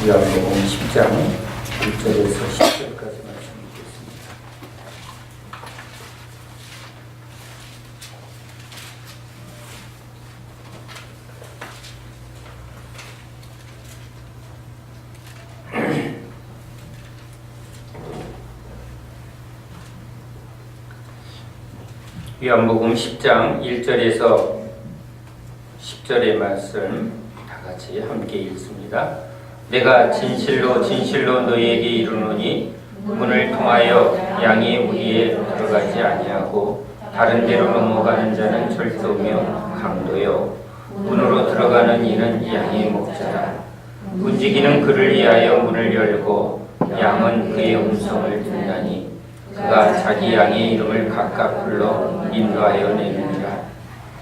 요한복음 10장 1절에서 10절까지 말씀드리겠습니다. 요한복음 10장 1절에서 10절의 말씀 다 같이 함께 읽습니다. 내가 진실로 진실로 너희에게 이르노니 문을 통하여 양이 우리에 들어가지 아니하고 다른 데로 넘어가는 자는 절도며 강도요 문으로 들어가는 이는 양의 목자라. 문지기는 그를 위하여 문을 열고 양은 그의 음성을 듣나니 그가 자기 양의 이름을 각각 불러 인도하여 내느니라.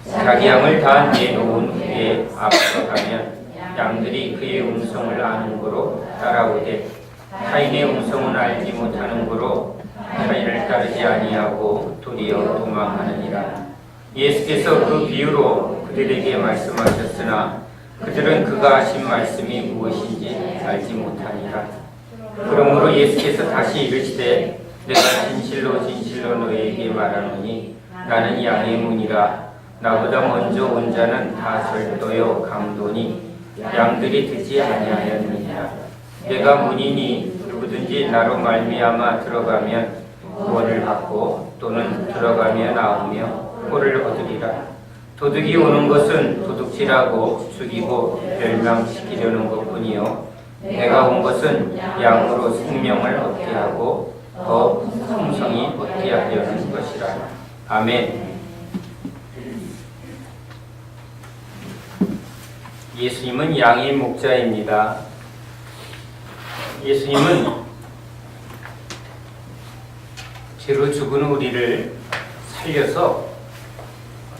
자기 양을 다 내놓은 후에 앞서 가면 양들이 그의 음성을 아는 고로 따라오되 타인의 음성은 알지 못하는 고로 타인을 따르지 아니하고 도리어 도망하느니라. 예수께서 그 비유로 그들에게 말씀하셨으나 그들은 그가 하신 말씀이 무엇인지 알지 못하니라. 그러므로 예수께서 다시 이르시되 내가 진실로 진실로 너희에게 말하노니 나는 양의 문이라. 나보다 먼저 온 자는 다 절도요 강도니 양들이 듣지 아니하였느니라. 내가 문이니 누구든지 나로 말미암아 들어가면 구원을 받고 또는 들어가며 나오며 꼴을 얻으리라. 도둑이 오는 것은 도둑질하고 죽이고 멸망시키려는 것뿐이요 내가 온 것은 양으로 생명을 얻게 하고 더 풍성히 얻게 하려는 것이라. 아멘. 예수님은 양의 목자입니다. 예수님은 죄로 죽은 우리를 살려서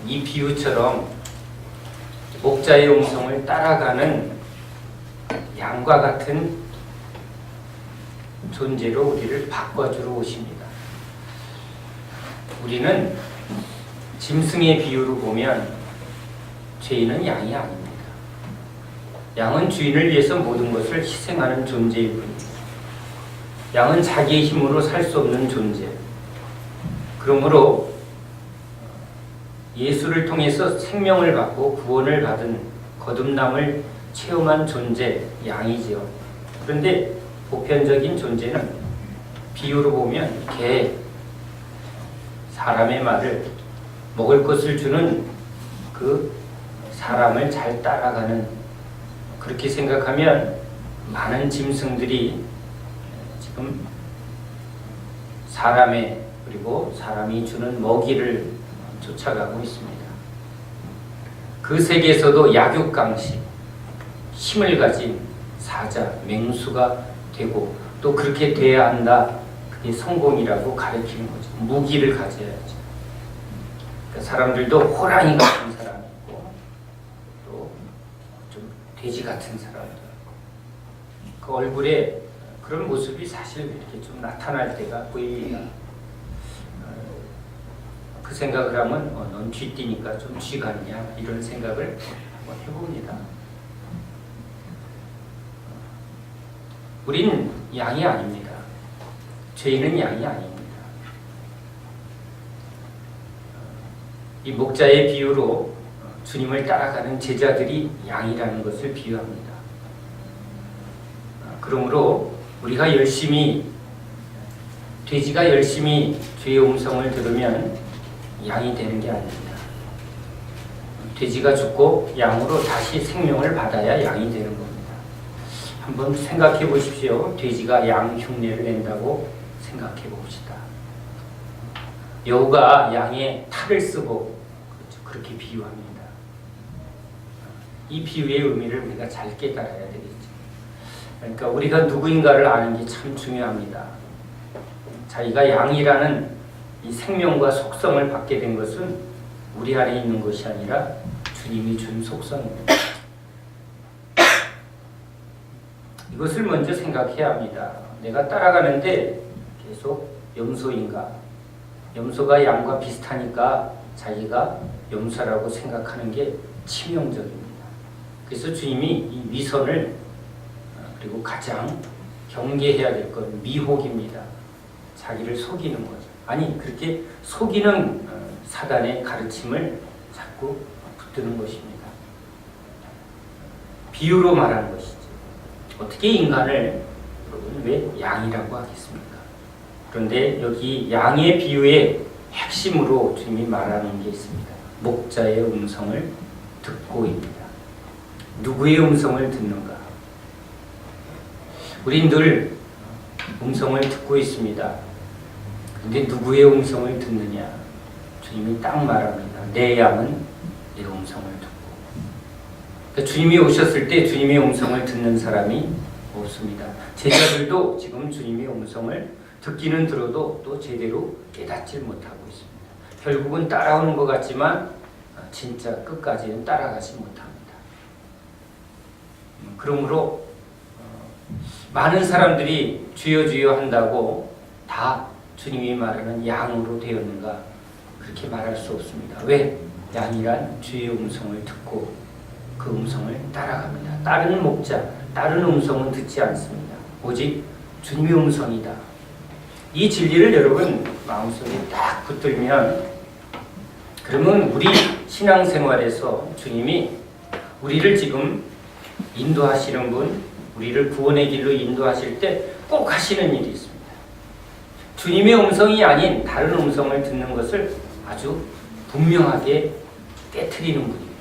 이 비유처럼 목자의 음성을 따라가는 양과 같은 존재로 우리를 바꿔주러 오십니다. 우리는 짐승의 비유로 보면 죄인은 양이 아닙니다. 양은 주인을 위해서 모든 것을 희생하는 존재일 뿐입니다. 양은 자기의 힘으로 살 수 없는 존재. 그러므로 예수를 통해서 생명을 받고 구원을 받은 거듭남을 체험한 존재, 양이지요. 그런데 보편적인 존재는 비유로 보면 개, 사람의 말을 먹을 것을 주는 그 사람을 잘 따라가는, 그렇게 생각하면 많은 짐승들이 지금 사람의 그리고 사람이 주는 먹이를 쫓아가고 있습니다. 그 세계에서도 약육강식, 힘을 가진 사자, 맹수가 되고 또 그렇게 돼야 한다. 그게 성공이라고 가르치는 거죠. 무기를 가져야죠. 그러니까 사람들도 호랑이 같은 사람이 있고 또 좀 돼지 같은 사람도 있고 그 얼굴에 그런 모습이 사실 이렇게 좀 나타날 때가 보입니다. 그 생각을 하면 넌 쥐띠니까 좀 쥐 같냐 이런 생각을 한번 해봅니다. 우린 양이 아닙니다. 죄인은 양이 아닙니다. 이 목자의 비유로 주님을 따라가는 제자들이 양이라는 것을 비유합니다. 그러므로 우리가 열심히, 돼지가 열심히 주의 음성을 들으면 양이 되는 게 아닙니다. 돼지가 죽고 양으로 다시 생명을 받아야 양이 되는 겁니다. 한번 생각해 보십시오. 돼지가 양 흉내를 낸다고 생각해 봅시다. 여우가 양의 탈을 쓰고 그렇게 비유합니다. 이 비유의 의미를 우리가 잘 깨달아야 되겠죠. 그러니까 우리가 누구인가를 아는 게 참 중요합니다. 자기가 양이라는 이 생명과 속성을 받게 된 것은 우리 안에 있는 것이 아니라 주님이 준 속성입니다. 이것을 먼저 생각해야 합니다. 내가 따라가는데 계속 염소인가? 염소가 양과 비슷하니까 자기가 염소라고 생각하는 게 치명적입니다. 그래서 주님이 이 위선을 그리고 가장 경계해야 될 건 미혹입니다. 자기를 속이는 거죠. 아니 그렇게 속이는 사단의 가르침을 자꾸 붙드는 것입니다. 비유로 말하는 것이죠. 어떻게 인간을 여러분 왜 양이라고 하겠습니까? 그런데 여기 양의 비유의 핵심으로 주님이 말하는 게 있습니다. 목자의 음성을 듣고입니다. 누구의 음성을 듣는가? 우린 늘 음성을 듣고 있습니다. 근데 누구의 음성을 듣느냐? 주님이 딱 말합니다. 내 양은 내 음성을 듣고. 그러니까 주님이 오셨을 때 주님의 음성을 듣는 사람이 없습니다. 제자들도 지금 주님의 음성을 듣기는 들어도 또 제대로 깨닫질 못하고 있습니다. 결국은 따라오는 것 같지만 진짜 끝까지는 따라가지 못합니다. 그러므로 많은 사람들이 주여 주여 한다고 다 주님이 말하는 양으로 되었는가? 그렇게 말할 수 없습니다. 왜? 양이란 주의 음성을 듣고 그 음성을 따라갑니다. 다른 목자, 다른 음성은 듣지 않습니다. 오직 주님의 음성이다. 이 진리를 여러분 마음속에 딱 붙들면 그러면 우리 신앙생활에서 주님이 우리를 지금 인도하시는 분, 우리를 구원의 길로 인도하실 때 꼭 하시는 일이 있습니다. 주님의 음성이 아닌 다른 음성을 듣는 것을 아주 분명하게 깨트리는 분입니다.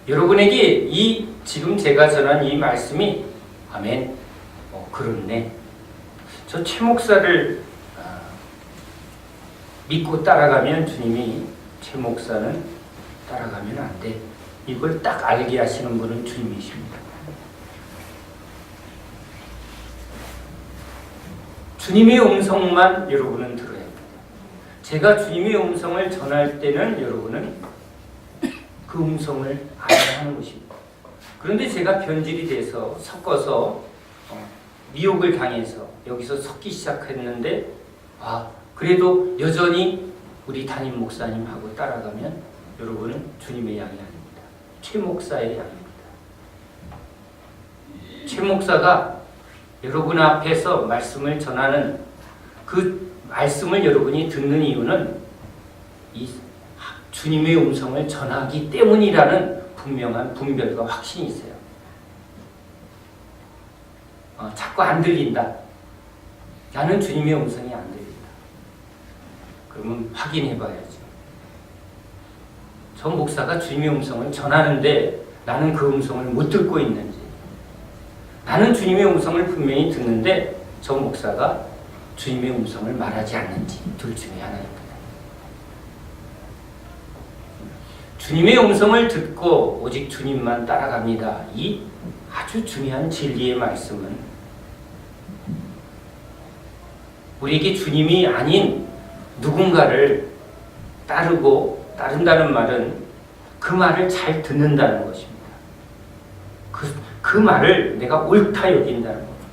여러분에게 이 지금 제가 전한 이 말씀이 아멘, 그렇네. 저 최 목사를 믿고 따라가면 주님이 최 목사는 따라가면 안 돼. 이걸 딱 알게 하시는 분은 주님이십니다. 주님의 음성만 여러분은 들어야 합니다. 제가 주님의 음성을 전할 때는 여러분은 그 음성을 알아야 하는 것입니다. 그런데 제가 변질이 돼서 섞어서 미혹을 당해서 여기서 섞기 시작했는데 그래도 여전히 우리 담임 목사님하고 따라가면 여러분은 주님의 양이 아닙니다. 최 목사의 양입니다. 최 목사가 여러분 앞에서 말씀을 전하는 그 말씀을 여러분이 듣는 이유는 이 주님의 음성을 전하기 때문이라는 분명한 분별과 확신이 있어요. 자꾸 안 들린다. 나는 주님의 음성이 안 들린다. 그러면 확인해 봐야죠. 저 목사가 주님의 음성을 전하는데 나는 그 음성을 못 듣고 있는지, 나는 주님의 음성을 분명히 듣는데 저 목사가 주님의 음성을 말하지 않는지, 둘 중에 하나입니다. 주님의 음성을 듣고 오직 주님만 따라갑니다. 이 아주 중요한 진리의 말씀은 우리에게 주님이 아닌 누군가를 따른다는 말은 그 말을 잘 듣는다는 것입니다. 그 말을 내가 옳다 여긴다는 겁니다.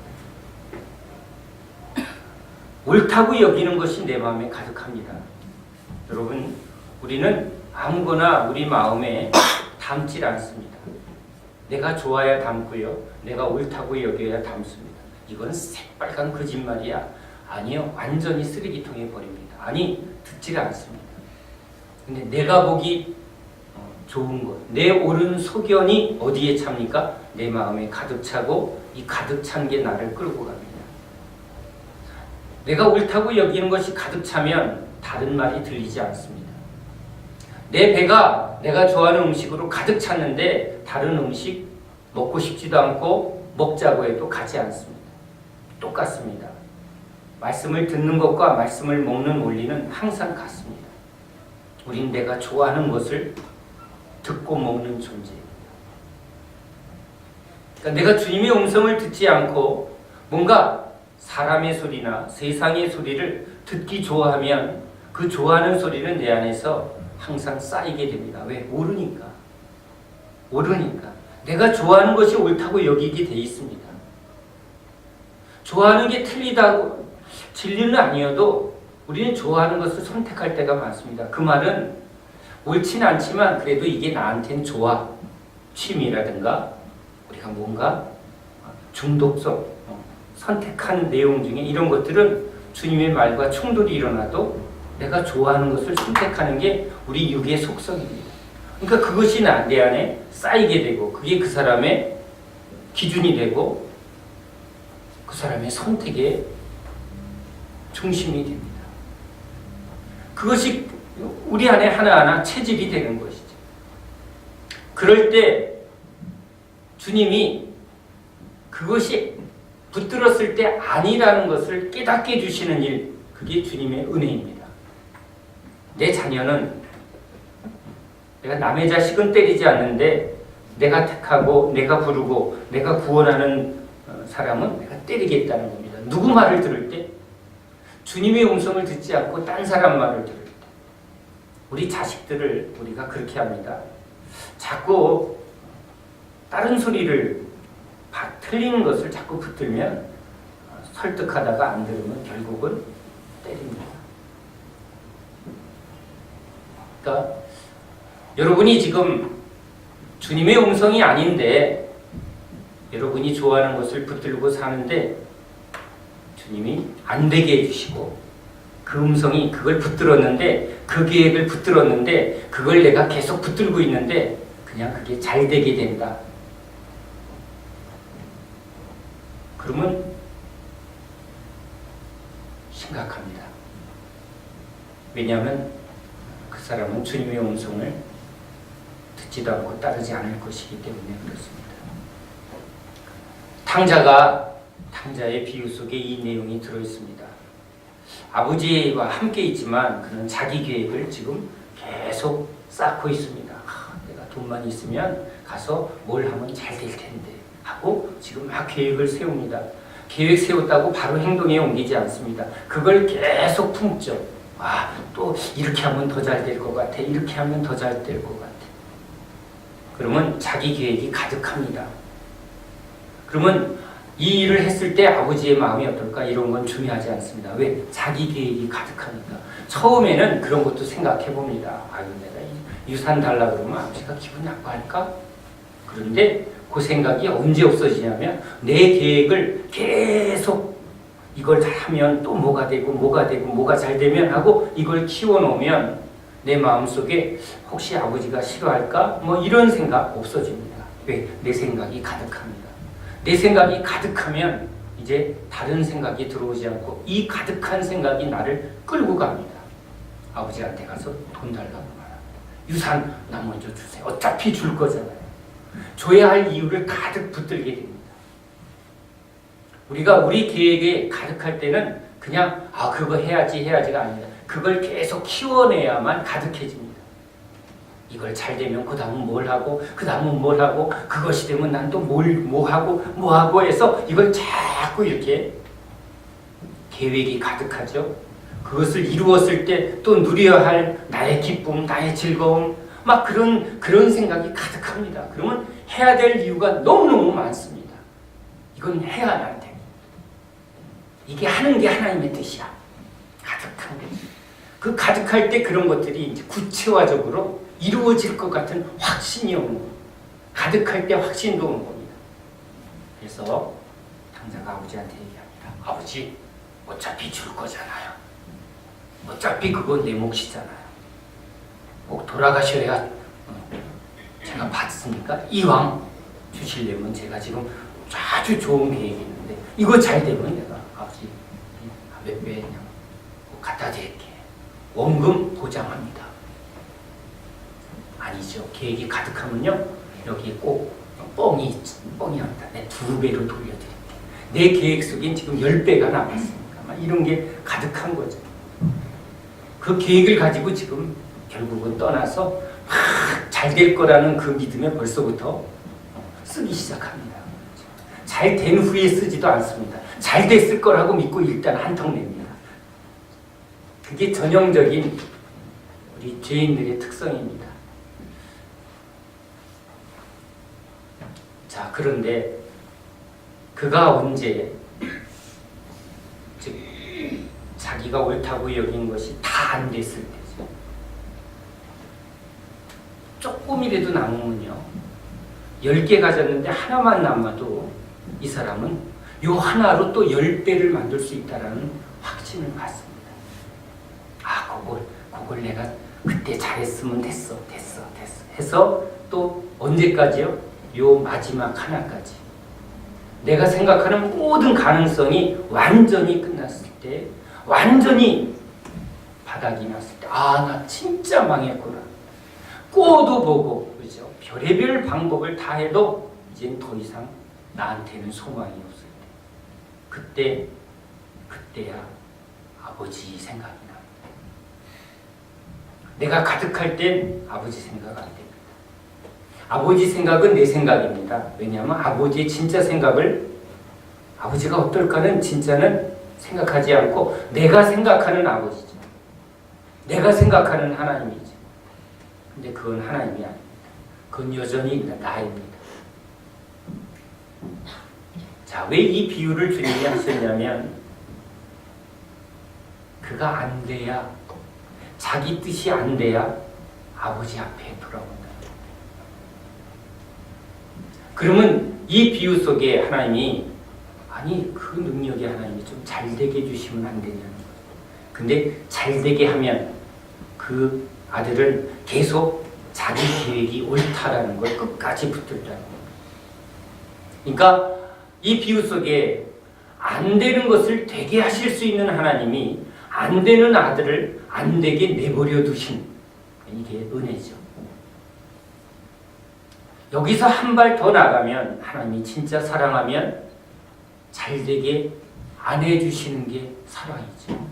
옳다고 여기는 것이 내 마음에 가득합니다. 여러분, 우리는 아무거나 우리 마음에 담질 않습니다. 내가 좋아야 담고요. 내가 옳다고 여겨야 담습니다. 이건 새빨간 거짓말이야. 아니요. 완전히 쓰레기통에 버립니다. 아니, 듣질 않습니다. 근데 내가 보기 좋은 것, 내 옳은 소견이 어디에 찹니까? 내 마음에 가득 차고 이 가득 찬 게 나를 끌고 갑니다. 내가 옳다고 여기는 것이 가득 차면 다른 말이 들리지 않습니다. 내 배가 내가 좋아하는 음식으로 가득 찼는데 다른 음식 먹고 싶지도 않고 먹자고 해도 가지 않습니다. 똑같습니다. 말씀을 듣는 것과 말씀을 먹는 원리는 항상 같습니다. 우린 내가 좋아하는 것을 듣고 먹는 존재입니다. 그러니까 내가 주님의 음성을 듣지 않고 뭔가 사람의 소리나 세상의 소리를 듣기 좋아하면 그 좋아하는 소리는 내 안에서 항상 쌓이게 됩니다. 왜? 모르니까. 내가 좋아하는 것이 옳다고 여기게 돼 있습니다. 좋아하는 게 틀리다고 진리는 아니어도 우리는 좋아하는 것을 선택할 때가 많습니다. 그 말은 옳지는 않지만 그래도 이게 나한테는 좋아. 취미라든가 우리가 뭔가 중독성, 선택한 내용 중에 이런 것들은 주님의 말과 충돌이 일어나도 내가 좋아하는 것을 선택하는 게 우리 육의 속성입니다. 그러니까 그것이 내 안에 쌓이게 되고 그게 그 사람의 기준이 되고 그 사람의 선택의 중심이 됩니다. 그것이 우리 안에 하나하나 체질이 되는 것이죠. 그럴 때 주님이 그것이 붙들었을 때 아니라는 것을 깨닫게 해주시는 일, 그게 주님의 은혜입니다. 내 자녀는 내가 남의 자식은 때리지 않는데 내가 택하고 내가 부르고 내가 구원하는 사람은 내가 때리겠다는 겁니다. 누구 말을 들을 때? 주님의 음성을 듣지 않고 딴 사람 말을 들을 때. 우리 자식들을 우리가 그렇게 합니다. 자꾸 다른 소리를 틀린 것을 자꾸 붙들면 설득하다가 안 들으면 결국은 때립니다. 그러니까 여러분이 지금 주님의 음성이 아닌데 여러분이 좋아하는 것을 붙들고 사는데 주님이 안 되게 해주시고 그 음성이 그걸 붙들었는데 그 계획을 붙들었는데 그걸 내가 계속 붙들고 있는데 그냥 그게 잘 되게 된다. 그러면 심각합니다. 왜냐하면 그 사람은 주님의 음성을 듣지도 않고 따르지 않을 것이기 때문에 그렇습니다. 탕자의 비유 속에 이 내용이 들어있습니다. 아버지와 함께 있지만 그는 자기 계획을 지금 계속 쌓고 있습니다. 내가 돈만 있으면 가서 뭘 하면 잘 될 텐데 하고 지금 막 계획을 세웁니다. 계획 세웠다고 바로 행동에 옮기지 않습니다. 그걸 계속 품죠. 또 이렇게 하면 더 잘 될 것 같아. 이렇게 하면 더 잘 될 것 같아. 그러면 자기 계획이 가득합니다. 그러면 이 일을 했을 때 아버지의 마음이 어떨까? 이런 건 중요하지 않습니다. 왜? 자기 계획이 가득하니까. 처음에는 그런 것도 생각해 봅니다. 내가 유산 달라 그러면 아버지가 기분 나빠할까? 그런데 그 생각이 언제 없어지냐면 내 계획을 계속 이걸 하면 또 뭐가 되고 뭐가 잘 되면 하고 이걸 키워놓으면 내 마음속에 혹시 아버지가 싫어할까? 이런 생각 없어집니다. 왜? 내 생각이 가득합니다. 내 생각이 가득하면 이제 다른 생각이 들어오지 않고 이 가득한 생각이 나를 끌고 갑니다. 아버지한테 가서 돈 달라고 말합니다. 유산 나 먼저 주세요. 어차피 줄 거잖아요. 줘야 할 이유를 가득 붙들게 됩니다. 우리가 우리 계획에 가득할 때는 그냥 그거 해야지가 아닙니다. 그걸 계속 키워내야만 가득해집니다. 이걸 잘 되면 그 다음은 뭘 하고 그 다음은 뭘 하고 그것이 되면 난 또 뭐 하고 해서 이걸 자꾸 이렇게 계획이 가득하죠. 그것을 이루었을 때 또 누려야 할 나의 기쁨, 나의 즐거움 막 그런 생각이 가득합니다. 그러면 해야 될 이유가 너무너무 많습니다. 이건 해야 안 됩니다. 이게 하는 게 하나님의 뜻이야. 가득한 거지. 그 가득할 때 그런 것들이 이제 구체화적으로 이루어질 것 같은 확신이 오는 겁니다. 가득할 때 확신도 오는 겁니다. 그래서 탕자가 아버지한테 얘기합니다. 아버지, 어차피 줄 거잖아요. 어차피 그건 내 몫이잖아요. 꼭 돌아가셔야 제가 받습니까? 이왕 주시려면 제가 지금 아주 좋은 계획이 있는데 이거 잘 되면 내가 아버지 몇 배 그냥 갖다 드릴게. 원금 보장합니다. 아니죠. 계획이 가득하면요. 여기 꼭 뻥이 합니다. 내 2배로 돌려드릴게. 내 계획 속엔 지금 10배가 남았으니까. 막 이런 게 가득한 거죠. 그 계획을 가지고 지금 결국은 떠나서 잘 될 거라는 그 믿음에 벌써부터 쓰기 시작합니다. 잘 된 후에 쓰지도 않습니다. 잘 됐을 거라고 믿고 일단 한턱 냅니다. 그게 전형적인 우리 죄인들의 특성입니다. 자, 그런데 그가 언제 즉 자기가 옳다고 여긴 것이 다 안 됐을 때죠. 조금이라도 남으면요. 10개 가졌는데 하나만 남아도 이 사람은 요 하나로 또 10배를 만들 수 있다는 확신을 갖습니다. 그걸 내가 그때 잘했으면 됐어 해서 또 언제까지요? 요 마지막 하나까지. 내가 생각하는 모든 가능성이 완전히 끝났을 때, 완전히 바닥이 났을 때, 나 진짜 망했구나. 꼬도 보고, 그죠? 별의별 방법을 다 해도 이젠 더 이상 나한테는 소망이 없을 때, 그때야 아버지 생각이 납니다. 내가 가득할 땐 아버지 생각 안 됩니다. 아버지 생각은 내 생각입니다. 왜냐하면 아버지의 진짜 생각을, 아버지가 어떨까는 진짜는 생각하지 않고 내가 생각하는 아버지죠. 내가 생각하는 하나님이죠. 근데 그건 하나님이 아닙니다. 그건 여전히 나입니다. 자, 왜 이 비유를 주님이 하셨냐면, 그가 안 돼야, 자기 뜻이 안 돼야 아버지 앞에 돌아온다. 그러면 이 비유 속에 하나님이, 그 능력이 하나님이 좀 잘되게 해주시면 안 되냐는 거예요. 근데 잘되게 하면 그 아들은 계속 자기 계획이 옳다라는 걸 끝까지 붙들다는 거예요. 그러니까 이 비유 속에 안 되는 것을 되게 하실 수 있는 하나님이 안 되는 아들을 안 되게 내버려 두신, 이게 은혜죠. 여기서 한 발 더 나가면, 하나님이 진짜 사랑하면 잘 되게 안 해주시는 게 사랑이죠.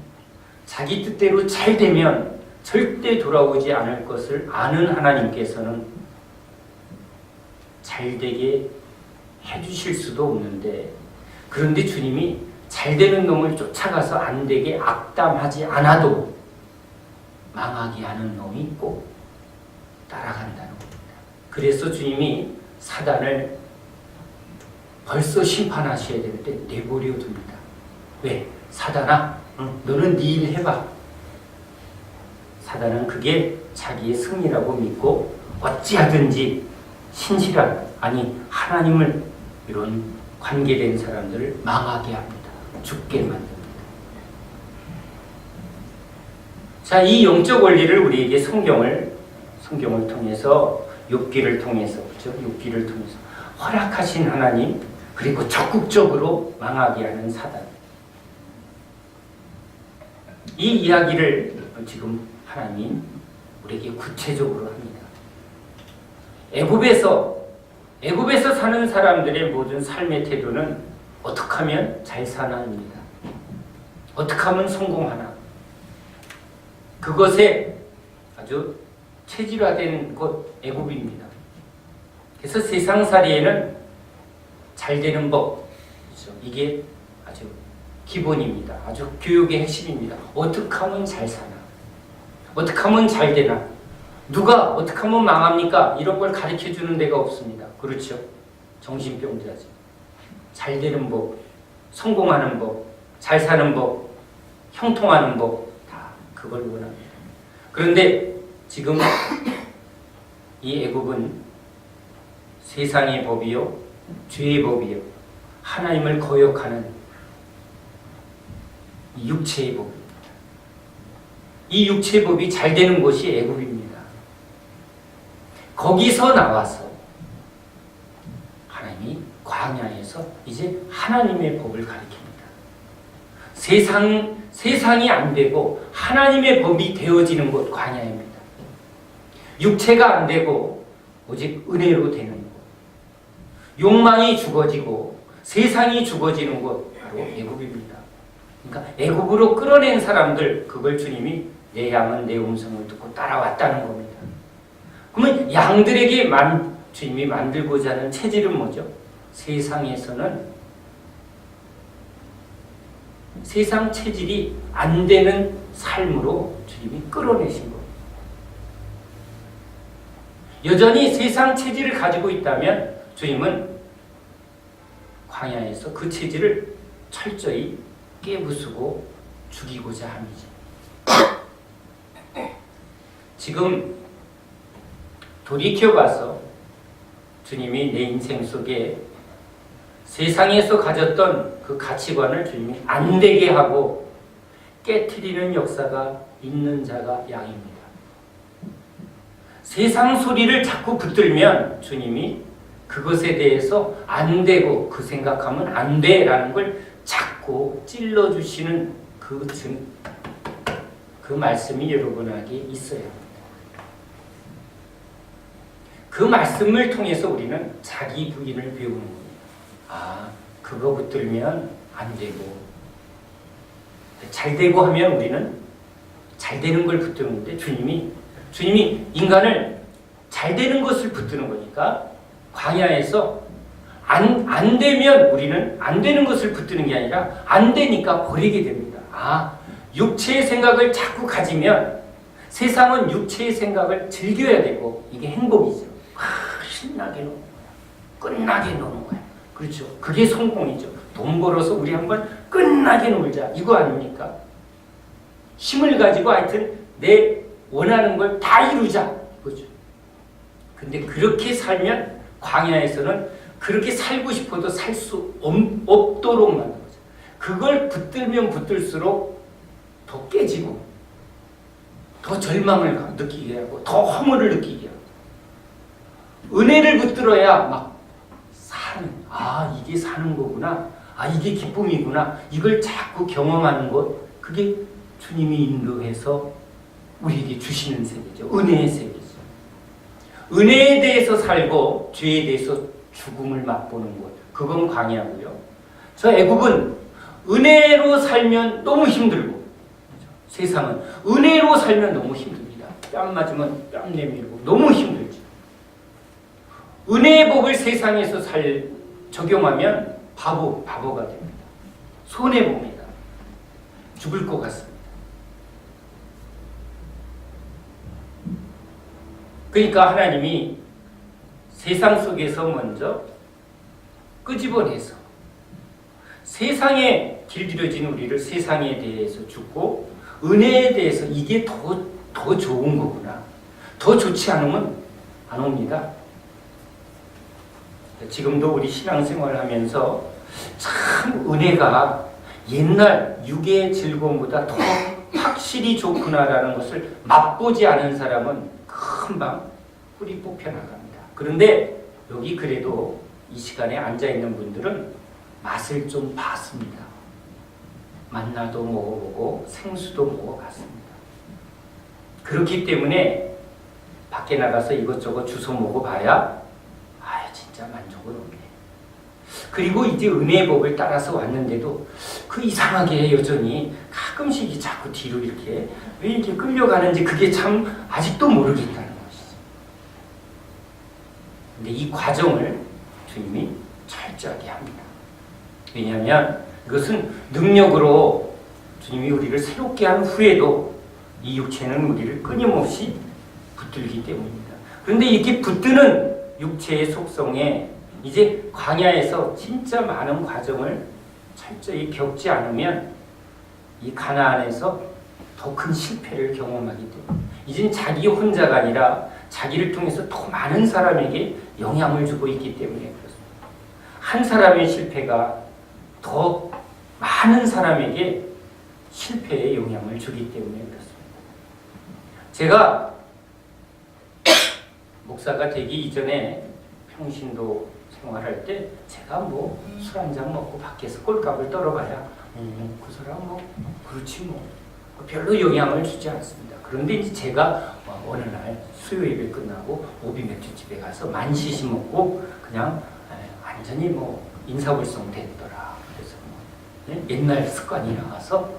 자기 뜻대로 잘 되면 절대 돌아오지 않을 것을 아는 하나님께서는 잘 되게 해주실 수도 없는데, 그런데 주님이 잘 되는 놈을 쫓아가서 안 되게 악담하지 않아도 망하게 하는 놈이 있고 따라간다는 겁니다. 그래서 주님이 사단을 벌써 심판하셔야 될 때 내버려 둡니다. 왜? 사단아, 너는 네 일 해봐. 사단은 그게 자기의 승리라고 믿고 어찌하든지 신실한, 하나님을 이런 관계된 사람들을 망하게 합니다. 죽게 만듭니다. 자, 이 영적 원리를 우리에게 성경을 통해서, 욥기를 통해서, 그렇죠? 욥기를 통해서 허락하신 하나님, 그리고 적극적으로 망하게 하는 사단. 이 이야기를 지금 하나님 우리에게 구체적으로 합니다. 애굽에서 사는 사람들의 모든 삶의 태도는 어떻게 하면 잘 사나입니다. 어떻게 하면 성공하나. 그것에 아주 체질화된 곳 애굽입니다. 그래서 세상살이에는 잘 되는 법, 그렇죠? 이게 아주 기본입니다. 아주 교육의 핵심입니다. 어떻게 하면 잘 사나? 어떻게 하면 잘 되나? 누가 어떻게 하면 망합니까? 이런 걸 가르쳐주는 데가 없습니다. 그렇죠? 정신병자죠. 잘 되는 법, 성공하는 법, 잘 사는 법, 형통하는 법, 다 그걸 원합니다. 그런데 지금 이 애굽은 세상의 법이요, 죄의 법이요, 하나님을 거역하는 이 육체의 법입니다. 이 육체의 법이 잘 되는 곳이 애굽입니다. 거기서 나와서 하나님이 광야에서 이제 하나님의 법을 가르칩니다. 세상이 안 되고 하나님의 법이 되어지는 곳 광야입니다. 육체가 안 되고 오직 은혜로 되는 곳. 욕망이 죽어지고 세상이 죽어지는 곳, 바로 애굽입니다. 그러니까 애굽으로 끌어낸 사람들, 그걸 주님이 내 양은 내 음성을 듣고 따라왔다는 겁니다. 그러면 양들에게 주님이 만들고자 하는 체질은 뭐죠? 세상에서는 세상 체질이 안 되는 삶으로 주님이 끌어내신 겁니다. 여전히 세상 체질을 가지고 있다면 주님은 광야에서 그 체질을 철저히 깨부수고 죽이고자 합니다. 지금 돌이켜봐서 주님이 내 인생 속에 세상에서 가졌던 그 가치관을 주님이 안 되게 하고 깨트리는 역사가 있는 자가 양입니다. 세상 소리를 자꾸 붙들면 주님이 그것에 대해서 안 되고 그 생각하면 안 돼라는 걸 자꾸 찔러주시는 그 말씀이 여러분에게 있어야 합니다. 그 말씀을 통해서 우리는 자기 부인을 배우는 겁니다. 아, 그거 붙들면 안 되고 잘 되고 하면 우리는 잘 되는 걸 붙드는데 주님이 인간을 잘 되는 것을 붙드는 거니까 광야에서 안 되면 우리는 안 되는 것을 붙드는 게 아니라 안 되니까 버리게 됩니다. 아, 육체의 생각을 자꾸 가지면 세상은 육체의 생각을 즐겨야 되고 이게 행복이죠. 신나게 노는 거야. 끝나게 노는 거야. 그렇죠. 그게 성공이죠. 돈 벌어서 우리 한번 끝나게 놀자. 이거 아닙니까? 힘을 가지고 하여튼 내 원하는 걸 다 이루자. 이거죠. 근데 그렇게 살면 광야에서는 그렇게 살고 싶어도 살 수 없도록 만든 거죠. 그걸 붙들면 붙들수록 더 깨지고 더 절망을 느끼게 하고 더 허물을 느끼게 하고 은혜를 붙들어야 막 아, 이게 사는 거구나. 아, 이게 기쁨이구나. 이걸 자꾸 경험하는 것. 그게 주님이 인도해서 우리에게 주시는 세계죠. 은혜의 세계죠. 은혜에 대해서 살고 죄에 대해서 죽음을 맛보는 것. 그건 광야고요. 저 애국은 은혜로 살면 너무 힘들고 세상은 은혜로 살면 너무 힘듭니다. 뺨 맞으면 뺨 내밀고 너무 힘들죠. 은혜의 복을 세상에서 적용하면 바보가 됩니다. 손해봅니다. 죽을 것 같습니다. 그러니까 하나님이 세상 속에서 먼저 끄집어내서 세상에 길들여진 우리를 세상에 대해서 죽고 은혜에 대해서 이게 더 좋은 거구나. 더 좋지 않으면 안 옵니다. 지금도 우리 신앙생활을 하면서 참 은혜가 옛날 육의 즐거움보다 더 확실히 좋구나라는 것을 맛보지 않은 사람은 금방 뿌리 뽑혀 나갑니다. 그런데 여기 그래도 이 시간에 앉아있는 분들은 맛을 좀 봤습니다. 만나도 먹어보고 생수도 먹어봤습니다. 그렇기 때문에 밖에 나가서 이것저것 주워 먹어봐야 진짜 만족은 없네. 그리고 이제 은혜의 법을 따라서 왔는데도 그 이상하게 여전히 가끔씩 자꾸 뒤로 이렇게 왜 이렇게 끌려가는지 그게 참 아직도 모르겠다는 것이죠. 근데 이 과정을 주님이 철저하게 합니다. 왜냐하면 이것은 능력으로 주님이 우리를 새롭게 한 후에도 이 육체는 우리를 끊임없이 붙들기 때문입니다. 그런데 이렇게 붙드는 육체의 속성에 이제 광야에서 진짜 많은 과정을 철저히 겪지 않으면 이 가나안에서 더 큰 실패를 경험하기 때문에 이젠 자기 혼자가 아니라 자기를 통해서 더 많은 사람에게 영향을 주고 있기 때문에 그렇습니다. 한 사람의 실패가 더 많은 사람에게 실패에 영향을 주기 때문에 그렇습니다. 제가 목사가 되기 이전에 평신도 생활할 때 제가 뭐 술 한잔 먹고 밖에서 꼴값을 떨어봐야 그 사람 뭐 그렇지 뭐 별로 영향을 주지 않습니다. 그런데 이제 제가 어느 날 수요 예배 끝나고 오비 맥주집에 가서 만시시 먹고 그냥 완전히 뭐 인사불성 됐더라. 그래서 뭐 옛날 습관이 나와서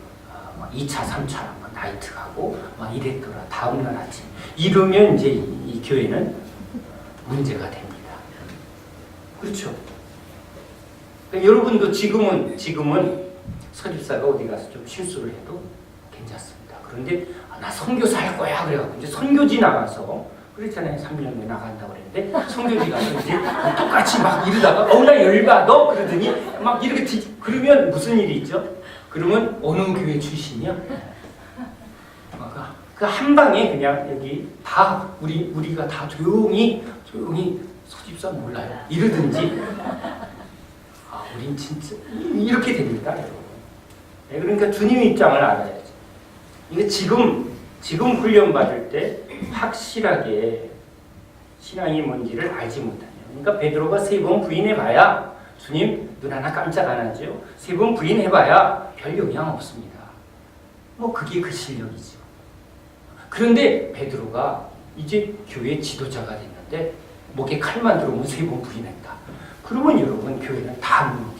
2차, 3차 나이트 가고 막 이랬더라. 다음날 아침 이러면 이제 이 교회는 문제가 됩니다. 그렇죠? 그러니까 여러분도 지금은 설립사가 어디 가서 좀 실수를 해도 괜찮습니다. 그런데 나 선교사 할 거야 그래가지고 이제 선교지 나가서 그랬잖아요. 3년에 나간다고 그랬는데 선교지 가서 이제 똑같이 막 이러다가 나 열받아 그러더니 막 이렇게 그러면 무슨 일이 있죠? 그러면 어느 교회 출신이야? 그 한 방에 그냥 여기 다 우리가 다 조용히 소집사 몰라요. 이러든지 우린 진짜 이렇게 됩니다, 여러분. 네, 그러니까 주님 입장을 알아야죠. 이게 지금 훈련 받을 때 확실하게 신앙이 뭔지를 알지 못하냐. 그러니까 베드로가 3번 부인해봐야 주님 눈 하나 깜짝 안 하죠. 3번 부인해봐야 별 영향 없습니다. 뭐 그게 그 실력이죠. 그런데 베드로가 이제 교회 지도자가 됐는데 목에 칼만 들어오면 3번 부인했다. 그러면 여러분 교회는 다 무너집니다.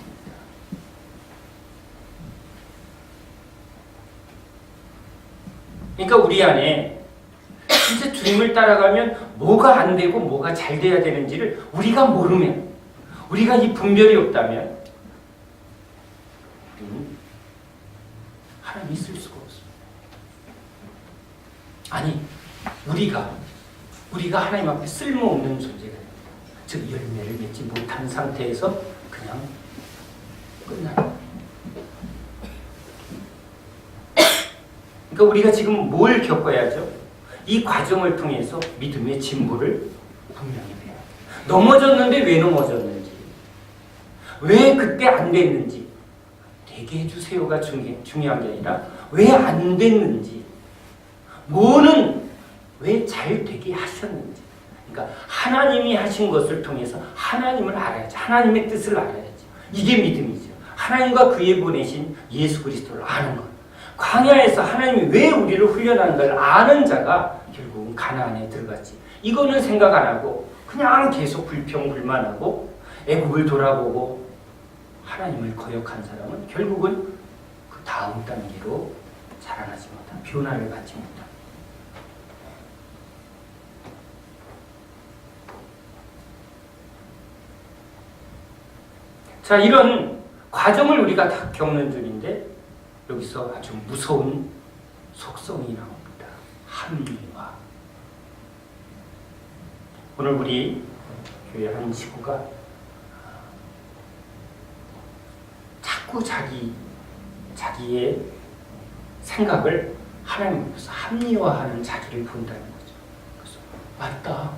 그러니까 우리 안에 진짜 주님을 따라가면 뭐가 안 되고 뭐가 잘 돼야 되는지를 우리가 모르면, 우리가 이 분별이 없다면 하나님이 있을 수가 없습니다. 아니, 우리가 하나님 앞에 쓸모없는 존재가 됩니다. 즉 열매를 맺지 못한 상태에서 그냥 끝나요. 그러니까 우리가 지금 뭘 겪어야죠? 이 과정을 통해서 믿음의 진보를 분명히 해요. 넘어졌는데 왜 넘어졌는지, 왜 그때 안 됐는지, 되게 해주세요가 중요한 게 아니라 왜 안 됐는지, 뭐는 왜 잘 되게 하셨는지. 그러니까 하나님이 하신 것을 통해서 하나님을 알아야지, 하나님의 뜻을 알아야지. 이게 믿음이죠. 하나님과 그에 보내신 예수 그리스도를 아는 것. 광야에서 하나님이 왜 우리를 훈련하는 걸 아는 자가 결국은 가나안에 들어갔지. 이거는 생각 안 하고 그냥 계속 불평불만하고 애굽을 돌아보고 하나님을 거역한 사람은 결국은 그 다음 단계로 자라나지 못한, 변화를 갖지 못한. 자, 이런 과정을 우리가 다 겪는 중인데 여기서 아주 무서운 속성이 나옵니다. 합리화. 오늘 우리 교회 한 식구가 자꾸 자기의 생각을 하나님 앞에서 합리화하는 자기를 본다는 거죠. 그래서 맞다.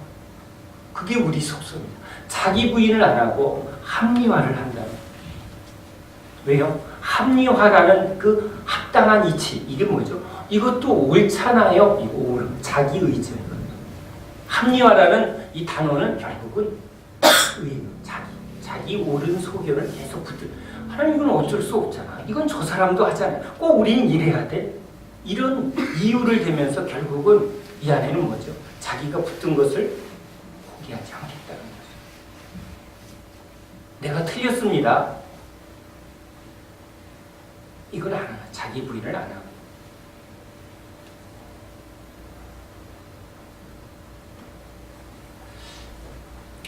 그게 우리 속성입니다. 자기 부인을 안 하고 합리화를 한다는. 왜요? 합리화라는 그 합당한 이치, 이게 뭐죠? 이것도 옳잖아요. 이거 자기 의지예요. 합리화라는 이 단어는 결국은 의예요. 자기 옳은 소견을 계속 붙들. 하나님은 어쩔 수 없잖아. 이건 저 사람도 하잖아요. 꼭 우리는 이래야 돼. 이런 이유를 대면서 결국은 이 안에는 뭐죠? 자기가 붙든 것을 포기하지 않겠다는 거죠. 내가 틀렸습니다. 이걸 안 하나. 자기 부인을 안 하고.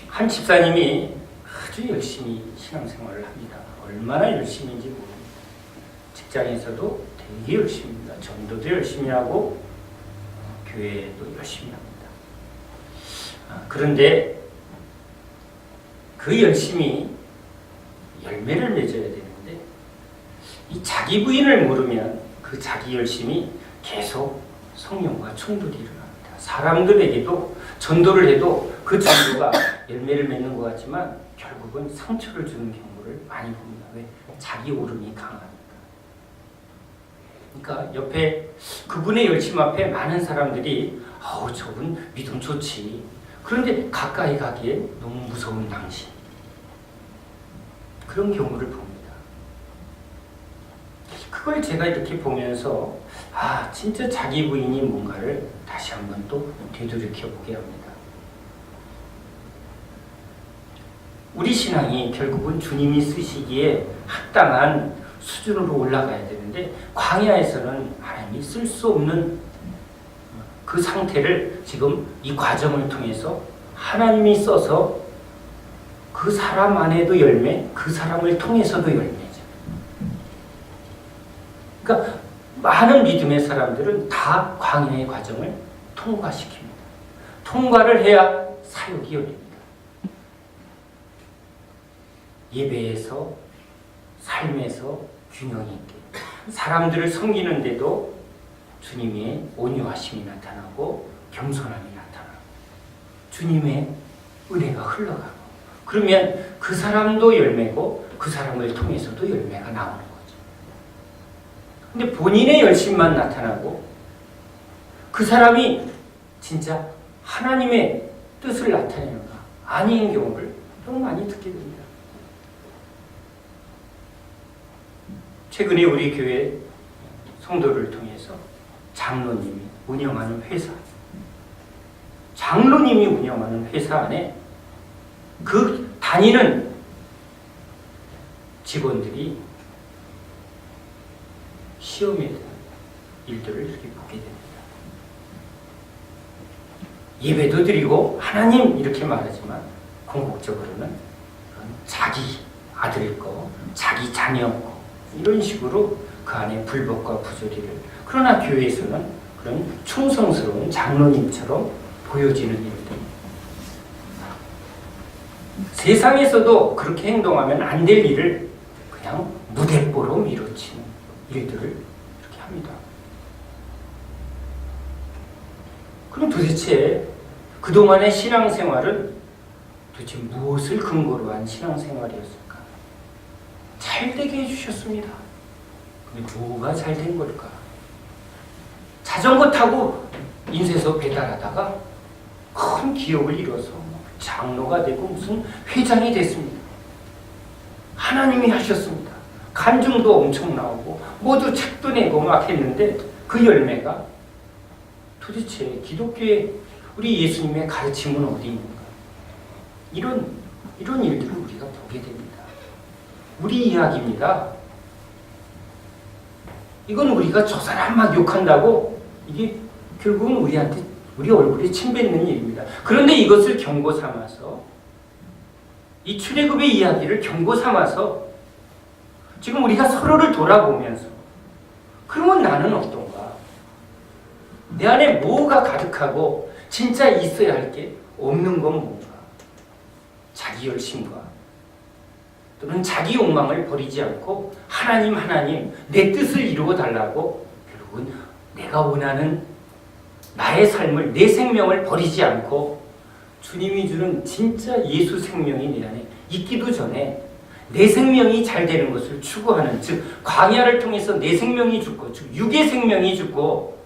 한 집사님이 아주 열심히 신앙생활을 합니다. 얼마나 열심인지 모릅니다. 직장에서도 되게 열심입니다. 전도도 열심히 하고 교회도 열심히 합니다. 그런데 그 열심히 열매를 맺어야 되는데 이 자기 부인을 모르면 그 자기 열심이 계속 성령과 충돌이 일어납니다. 사람들에게도 전도를 해도 그 전도가 열매를 맺는 것 같지만 결국은 상처를 주는 경우를 많이 봅니다. 왜? 자기 오름이 강하니까. 그러니까 옆에 그분의 열심 앞에 많은 사람들이 저분 믿음 좋지. 그런데 가까이 가기에 너무 무서운 당신. 그런 경우를 봅니다. 그걸 제가 이렇게 보면서 진짜 자기 부인이 뭔가를 다시 한번 또 되돌이켜 보게 합니다. 우리 신앙이 결국은 주님이 쓰시기에 합당한 수준으로 올라가야 되는데 광야에서는 하나님이 쓸 수 없는 그 상태를 지금 이 과정을 통해서 하나님이 써서 그 사람 안에도 열매, 그 사람을 통해서도 열매죠. 그러니까 많은 믿음의 사람들은 다 광야의 과정을 통과시킵니다. 통과를 해야 사역이 열립니다. 예배에서, 삶에서 균형이 있게 사람들을 섬기는데도 주님의 온유하심이 나타나고 겸손함이 나타나고 주님의 은혜가 흘러가고, 그러면 그 사람도 열매고 그 사람을 통해서도 열매가 나오는 거죠. 근데 본인의 열심만 나타나고 그 사람이 진짜 하나님의 뜻을 나타내는가 아닌 경우를 너무 많이 듣게 됩니다. 최근에 우리 교회 성도를 통해서 장로님이 운영하는 회사, 장로님이 운영하는 회사 안에 그 다니는 직원들이 시험에 대한 일들을 이렇게 보게 됩니다. 예배도 드리고 하나님 이렇게 말하지만 궁극적으로는 자기 아들 거, 자기 자녀 거 이런 식으로 그 안에 불법과 부조리를, 그러나 교회에서는 그런 충성스러운 장로님처럼 보여지는 일들. 세상에서도 그렇게 행동하면 안 될 일을 그냥 무대뽀로 밀어치는 일들을 이렇게 합니다. 그럼 도대체 그동안의 신앙생활은 도대체 무엇을 근거로 한 신앙생활이었을까? 잘되게 해주셨습니다. 근데 뭐가 잘된 걸까? 자전거 타고 인쇄소 배달하다가 큰 기업을 이뤄서 장로가 되고 무슨 회장이 됐습니다. 하나님이 하셨습니다. 간증도 엄청 나오고 모두 책도 내고 막 했는데 그 열매가 도대체 기독교의 우리 예수님의 가르침은 어디 있는가? 이런 일들을 우리가 보게 됩니다. 우리 이야기입니다. 이건 우리가 저 사람 막 욕한다고 이게 결국은 우리한테 우리 얼굴에 침 뱉는 일입니다. 그런데 이것을 경고 삼아서, 이 출애굽의 이야기를 경고 삼아서 지금 우리가 서로를 돌아보면서, 그러면 나는 어떤가? 내 안에 뭐가 가득하고 진짜 있어야 할 게 없는 건 뭔가? 자기 열심과 또는 자기 욕망을 버리지 않고 하나님 내 뜻을 이루어 달라고 결국은 내가 원하는 나의 삶을, 내 생명을 버리지 않고 주님이 주는 진짜 예수 생명이 내 안에 있기도 전에 내 생명이 잘 되는 것을 추구하는, 즉 광야를 통해서 내 생명이 죽고, 즉 육의 생명이 죽고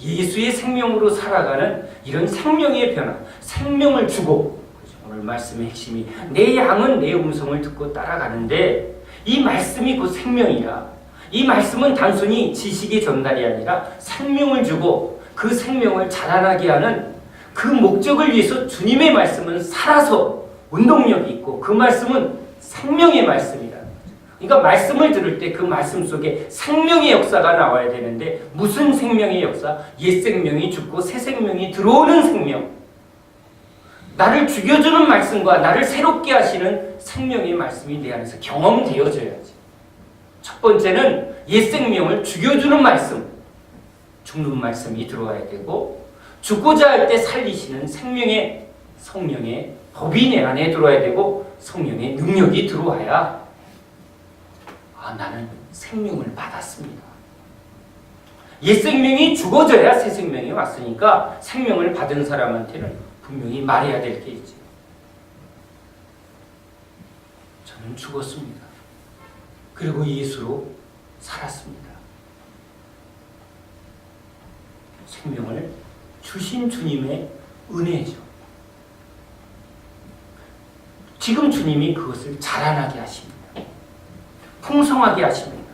예수의 생명으로 살아가는 이런 생명의 변화, 생명을 주고, 오늘 말씀의 핵심이 내 양은 내 음성을 듣고 따라가는데, 이 말씀이 곧 생명이라, 이 말씀은 단순히 지식의 전달이 아니라 생명을 주고 그 생명을 자라나게 하는 그 목적을 위해서 주님의 말씀은 살아서 운동력이 있고 그 말씀은 생명의 말씀이라는 거죠. 그러니까 말씀을 들을 때 그 말씀 속에 생명의 역사가 나와야 되는데, 무슨 생명의 역사? 옛 생명이 죽고 새 생명이 들어오는 생명. 나를 죽여주는 말씀과 나를 새롭게 하시는 생명의 말씀이 내 안에서 경험되어져야지. 첫 번째는 옛 생명을 죽여주는 말씀, 죽는 말씀이 들어와야 되고, 죽고자 할 때 살리시는 생명의 성령의 법이 내 안에 들어와야 되고, 성령의 능력이 들어와야 나는 생명을 받았습니다. 옛 생명이 죽어져야 새 생명이 왔으니까 생명을 받은 사람한테는 분명히 말해야 될 게 있지. 저는 죽었습니다. 그리고 예수로 살았습니다. 생명을 주신 주님의 은혜죠. 지금 주님이 그것을 자라나게 하십니다. 풍성하게 하십니다.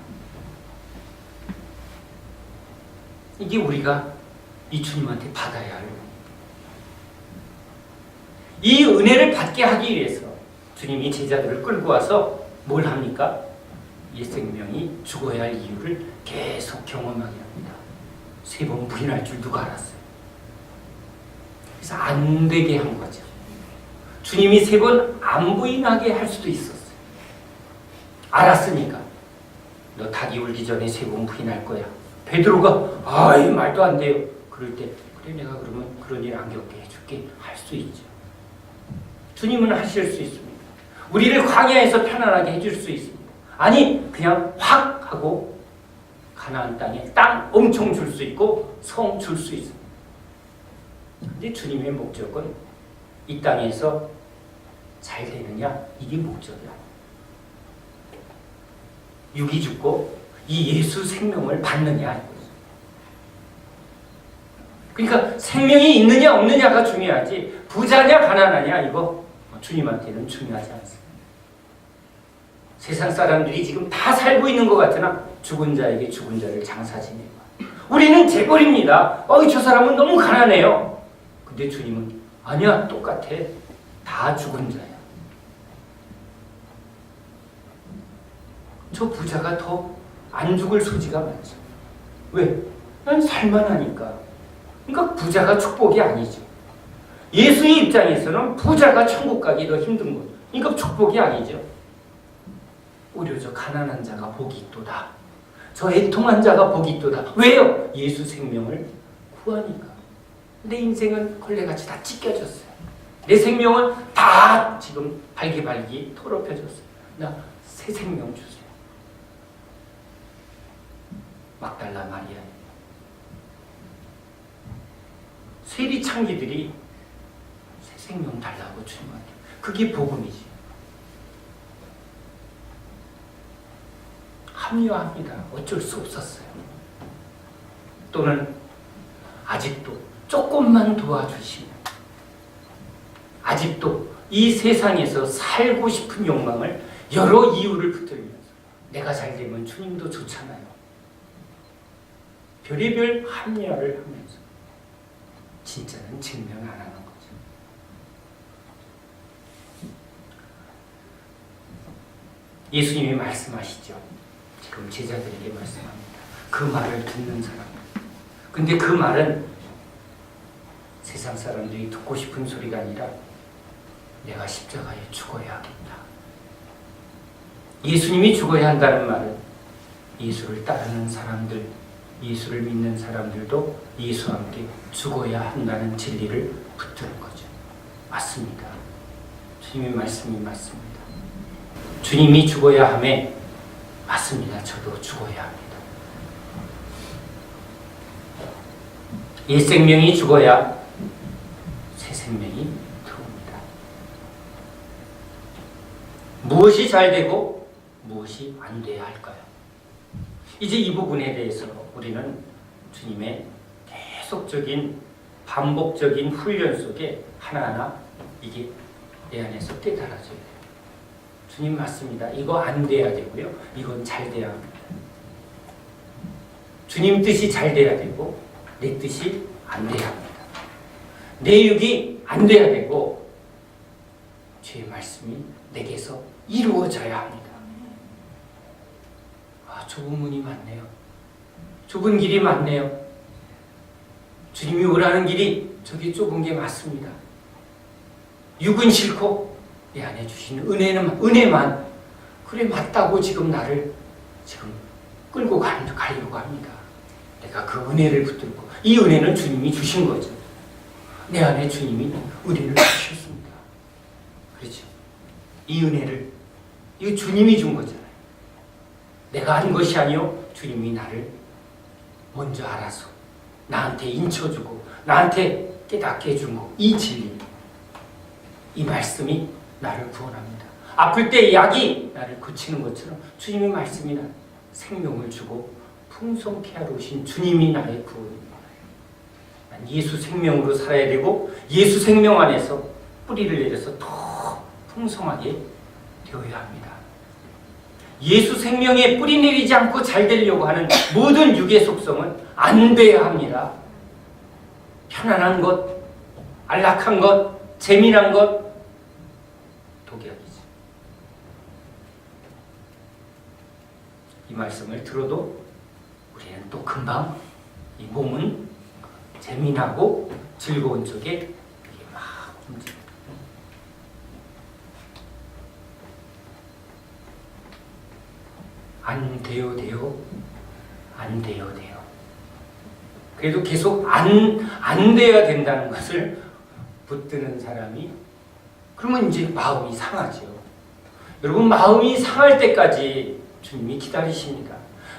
이게 우리가 이 주님한테 받아야 할, 이 은혜를 받게 하기 위해서 주님이 제자들을 끌고 와서 뭘 합니까? 옛 생명이 죽어야 할 이유를 계속 경험하게 합니다. 3번 부인할 줄 누가 알았어요? 그래서 안 되게 한 거죠. 주님이 3번 안 부인하게 할 수도 있었어요. 알았으니까 너 닭이 울기 전에 3번 부인할 거야. 베드로가 아이 말도 안 돼요. 그럴 때 그래 내가 그러면 그런 일 안 겪게 해줄게 할 수 있죠. 주님은 하실 수 있습니다. 우리를 광야에서 편안하게 해줄 수 있습니다. 아니 그냥 확 하고 가나안 땅에 땅 엄청 줄 수 있고 성 줄 수 있습니다. 근데 주님의 목적은 이 땅에서 잘 되느냐? 이게 목적이야. 육이 죽고 이 예수 생명을 받느냐? 그러니까 생명이 있느냐 없느냐가 중요하지 부자냐 가난하냐 이거 주님한테는 중요하지 않습니다. 세상 사람들이 지금 다 살고 있는 것 같으나 죽은 자에게 죽은 자를 장사 지내고 우리는 재벌입니다. 저 사람은 너무 가난해요. 근데 주님은 아니야 똑같아. 다 죽은 자야. 저 부자가 더 안 죽을 소지가 많죠. 왜? 난 살만하니까. 그러니까 부자가 축복이 아니죠. 예수의 입장에서는 부자가 천국 가기 더 힘든 것. 그러니까 축복이 아니죠. 오히려 저 가난한 자가 복이 있도다. 저 애통한 자가 복이 있도다. 왜요? 예수 생명을 구하니까. 내 인생은 걸레같이 다 찢겨졌어요. 내 생명은 다 지금 발기발기 더럽혀졌어요. 나 새 생명 주세요. 막달라 마리아. 세리 창기들이 새 생명 달라고 주님한테. 그게 복음이지. 합리화합니다. 어쩔 수 없었어요. 또는 아직도 조금만 도와주시면 아직도 이 세상에서 살고 싶은 욕망을 여러 이유를 붙들면서 내가 잘 되면 주님도 좋잖아요. 별의별 합리화를 하면서 진짜는 증명 안 하는 거죠. 예수님이 말씀하시죠. 지금 제자들에게 말씀합니다. 그 말을 듣는 사람. 근데 그 말은 세상 사람들이 듣고 싶은 소리가 아니라 내가 십자가에 죽어야 하겠다. 예수님이 죽어야 한다는 말은 예수를 따르는 사람들, 예수를 믿는 사람들도 예수와 함께 죽어야 한다는 진리를 붙드는 거죠. 맞습니다. 주님의 말씀이 맞습니다. 주님이 죽어야 함에 맞습니다. 저도 죽어야 합니다. 옛 생명이 죽어야 새 생명이 들어옵니다. 무엇이 잘 되고 무엇이 안 돼야 할까요? 이제 이 부분에 대해서 우리는 주님의 계속적인 반복적인 훈련 속에 하나하나 이게 내 안에서 깨달아져야 돼요. 주님 맞습니다. 이거 안 돼야 되고요. 이건 잘 돼야 합니다. 주님 뜻이 잘 돼야 되고 내 뜻이 안 돼야 합니다. 내 육이 안 돼야 되고 주의 말씀이 내게서 이루어져야 합니다. 좁은 문이 많네요. 좁은 길이 많네요. 주님이 오라는 길이 저기 좁은 게 맞습니다. 육은 싫고 내 안에 주시는 은혜만 그래 맞다고 지금 나를 지금 끌고 가려고 합니다. 내가 그 은혜를 붙들고 이 은혜는 주님이 주신 거죠. 내 안에 주님이 은혜를 주셨습니다. 그렇죠? 이 은혜를 이거 주님이 준 거잖아요. 내가 한 것이 아니요 주님이 나를 먼저 알아서 나한테 인쳐주고 나한테 깨닫게 해준 거. 이 진리, 이 말씀이 나를 구원합니다. 아플 때 약이 나를 고치는 것처럼 주님의 말씀이 나를 생명을 주고 풍성케 하러 오신 주님이 나의 구원입니다. 난 예수 생명으로 살아야 되고 예수 생명 안에서 뿌리를 내려서 더 풍성하게 되어야 합니다. 예수 생명에 뿌리 내리지 않고 잘 되려고 하는 모든 육의 속성은 안 돼야 합니다. 편안한 것, 안락한 것, 재미난 것, 독약이죠. 이 말씀을 들어도 우리는 또 금방 이 몸은 재미나고 즐거운 쪽에 막 움직여요. 안 돼요. 안 돼요. 그래도 계속 안 돼야 된다는 것을 붙드는 사람이 그러면 이제 마음이 상하죠. 여러분 마음이 상할 때까지 주님이 기다리십니다.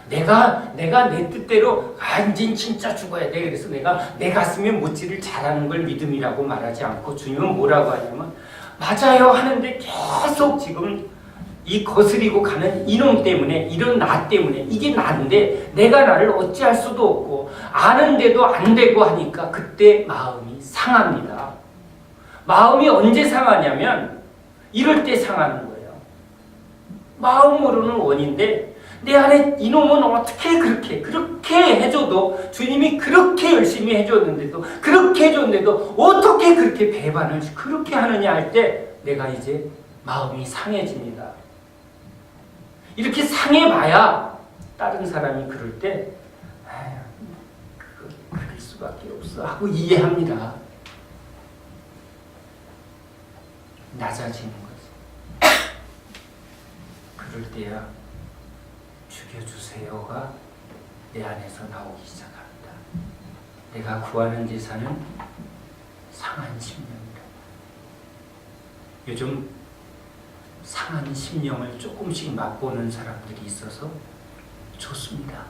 내가 내 뜻대로 이젠 진짜 죽어야 돼. 그래서 내가 내 가슴에 못질을 잘하는 걸 믿음이라고 말하지 않고 주님은 뭐라고 하냐면 맞아요 하는데 계속 지금 이 거스리고 가는 이놈 때문에, 이런 나 때문에, 이게 나인데 내가 나를 어찌할 수도 없고 아는데도 안 되고 하니까 그때 마음이 상합니다. 마음이 언제 상하냐면 이럴 때 상하는 거예요. 마음으로는 원인데 내 안에 이놈은 어떻게 그렇게 해줘도, 주님이 그렇게 열심히 해줬는데도, 그렇게 해줬는데도 어떻게 그렇게 배반을 그렇게 하느냐 할 때 내가 이제 마음이 상해집니다. 이렇게 상해봐야 다른 사람이 그럴 때 그럴 수밖에 없어 하고 이해합니다. 낮아지는 거지. 그럴 때야 죽여주세요가 내 안에서 나오기 시작합니다. 내가 구하는 제사는 상한 심령이다. 요즘 상한 심령을 조금씩 맛보는 사람들이 있어서 좋습니다.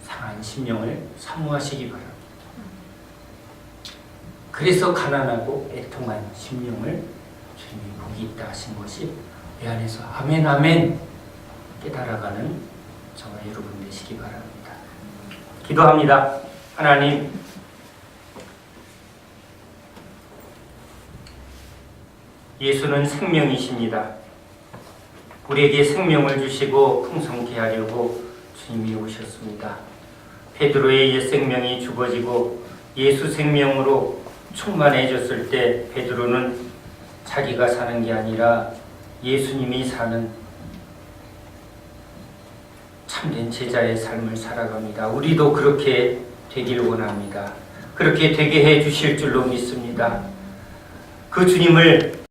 상한 심령을 사모하시기 바랍니다. 그래서 가난하고 애통한 심령을 주님이 복이 있다 하신 것이 내 안에서 아멘 아멘 깨달아가는 저와 여러분 되시기 바랍니다. 기도합니다. 하나님, 예수는 생명이십니다. 우리에게 생명을 주시고 풍성케 하려고 주님이 오셨습니다. 베드로의 옛 생명이 죽어지고 예수 생명으로 충만해졌을 때 베드로는 자기가 사는 게 아니라 예수님이 사는 참된 제자의 삶을 살아갑니다. 우리도 그렇게 되길 원합니다. 그렇게 되게 해 주실 줄로 믿습니다. 그 주님을